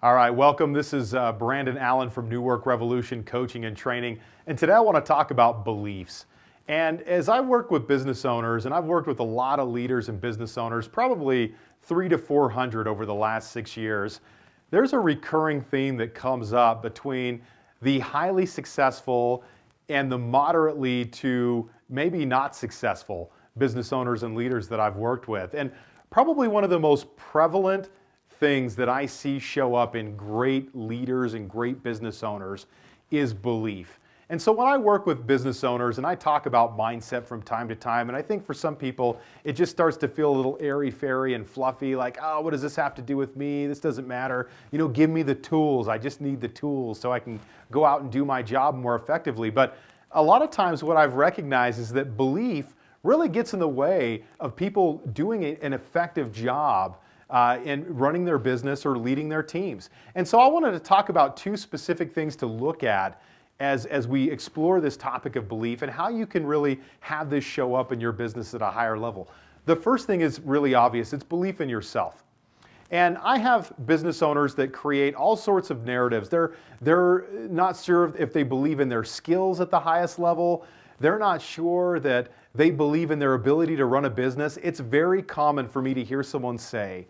All right, welcome. This is Brandon Allen from New Work Revolution Coaching and Training. And today I want to talk about beliefs. And as I work with business owners, and I've worked with a lot of leaders and business owners, probably 300 to 400 over the last 6 years, there's a recurring theme that comes up between the highly successful and the moderately to maybe not successful business owners and leaders that I've worked with. And probably one of the most prevalent things that I see show up in great leaders and great business owners is belief. And so when I work with business owners and I talk about mindset from time to time, and I think for some people it just starts to feel a little airy-fairy and fluffy, like, oh, what does this have to do with me? This doesn't matter. You know, give me the tools. I just need the tools so I can go out and do my job more effectively. But a lot of times what I've recognized is that belief really gets in the way of people doing an effective job in running their business or leading their teams. And so I wanted to talk about two specific things to look at as we explore this topic of belief and how you can really have this show up in your business at a higher level. The first thing is really obvious. It's belief in yourself. And I have business owners that create all sorts of narratives. They're not sure if they believe in their skills at the highest level. They're not sure that they believe in their ability to run a business. It's very common for me to hear someone say,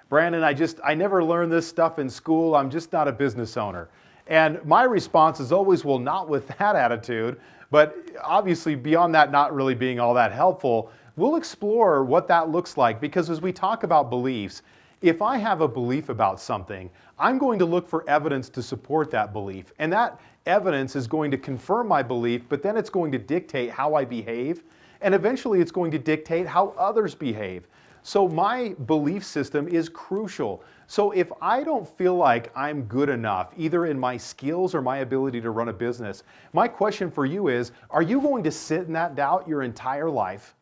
Brandon, I never learned this stuff in school. I'm just not a business owner. And my response is always, well, not with that attitude, but obviously beyond that not really being all that helpful, we'll explore what that looks like, because as we talk about beliefs, if I have a belief about something, I'm going to look for evidence to support that belief. And that evidence is going to confirm my belief, but then it's going to dictate how I behave. And eventually it's going to dictate how others behave. So my belief system is crucial. So if I don't feel like I'm good enough, either in my skills or my ability to run a business, my question for you is, are you going to sit in that doubt your entire life?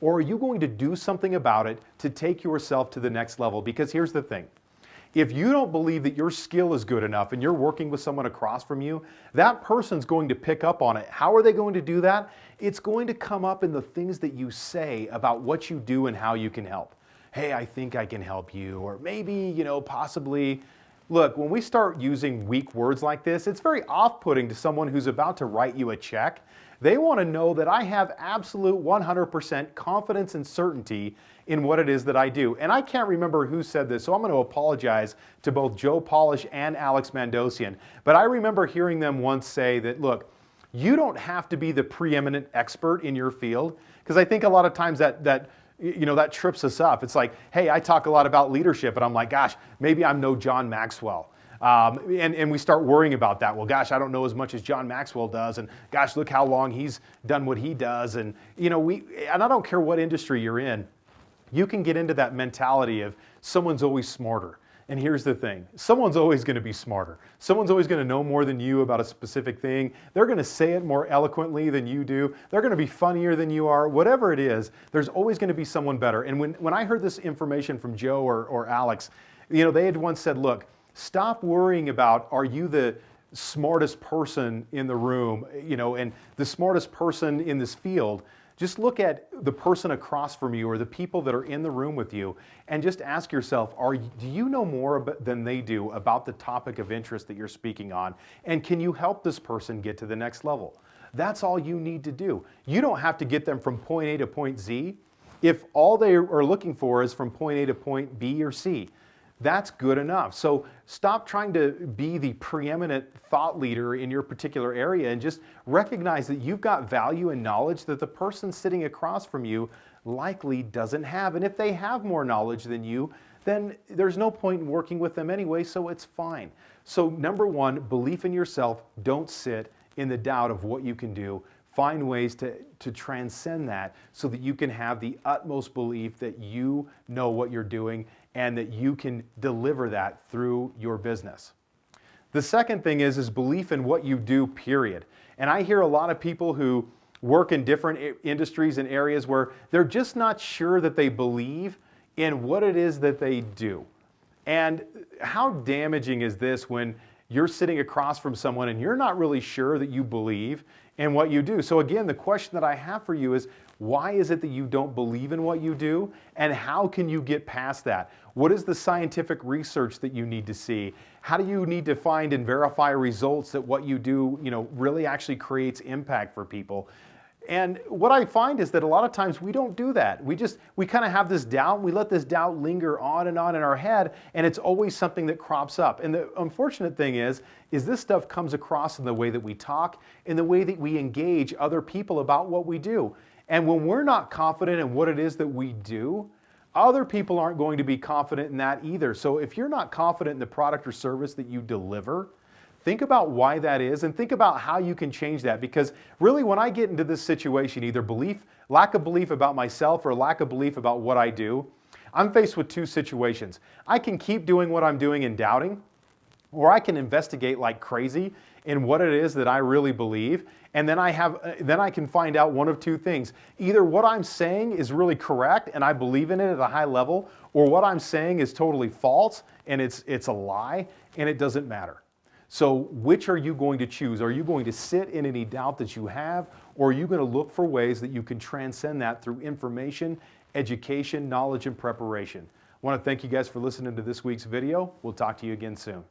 Or are you going to do something about it to take yourself to the next level? Because here's the thing. If you don't believe that your skill is good enough and you're working with someone across from you, that person's going to pick up on it. How are they going to do that? It's going to come up in the things that you say about what you do and how you can help. Hey, I think I can help you, or maybe, possibly. Look, when we start using weak words like this, it's very off-putting to someone who's about to write you a check. They want to know that I have absolute 100% confidence and certainty in what it is that I do. And I can't remember who said this, so I'm going to apologize to both Joe Polish and Alex Mandossian. But I remember hearing them once say that, look, you don't have to be the preeminent expert in your field, because I think a lot of times that trips us up. It's like, hey, I talk a lot about leadership, and I'm like, gosh, maybe I'm no John Maxwell. And we start worrying about that. Well, gosh, I don't know as much as John Maxwell does, and gosh, look how long he's done what he does. And and I don't care what industry you're in, you can get into that mentality of someone's always smarter. And here's the thing, someone's always going to be smarter. Someone's always going to know more than you about a specific thing. They're going to say it more eloquently than you do. They're going to be funnier than you are. Whatever it is, there's always going to be someone better. And when I heard this information from Joe or Alex, they had once said, look, stop worrying about, are you the smartest person in the room, and the smartest person in this field. Just look at the person across from you or the people that are in the room with you and just ask yourself, do you know more than they do about the topic of interest that you're speaking on? And can you help this person get to the next level? That's all you need to do. You don't have to get them from point A to point Z. If all they are looking for is from point A to point B or C, that's good enough. So stop trying to be the preeminent thought leader in your particular area and just recognize that you've got value and knowledge that the person sitting across from you likely doesn't have. And if they have more knowledge than you, then there's no point in working with them anyway, so it's fine. So number one, belief in yourself. Don't sit in the doubt of what you can do. Find ways to transcend that so that you can have the utmost belief that you know what you're doing and that you can deliver that through your business. The second thing is belief in what you do, period. And I hear a lot of people who work in different industries and areas where they're just not sure that they believe in what it is that they do. And how damaging is this when you're sitting across from someone and you're not really sure that you believe in what you do. So again, the question that I have for you is, why is it that you don't believe in what you do, and how can you get past that? What is the scientific research that you need to see? How do you need to find and verify results that what you do, really actually creates impact for people? And what I find is that a lot of times we don't do that. We kind of have this doubt. We let this doubt linger on in our head, and it's always something that crops up. And the unfortunate thing is this stuff comes across in the way that we talk, in the way that we engage other people about what we do. And when we're not confident in what it is that we do, other people aren't going to be confident in that either. So if you're not confident in the product or service that you deliver, think about why that is and think about how you can change that. Because really, when I get into this situation, either lack of belief about myself or lack of belief about what I do, I'm faced with two situations. I can keep doing what I'm doing and doubting, or I can investigate like crazy in what it is that I really believe, and then I can find out one of two things. Either what I'm saying is really correct and I believe in it at a high level, or what I'm saying is totally false and it's a lie and it doesn't matter. So which are you going to choose? Are you going to sit in any doubt that you have, or are you going to look for ways that you can transcend that through information, education, knowledge, and preparation? I want to thank you guys for listening to this week's video. We'll talk to you again soon.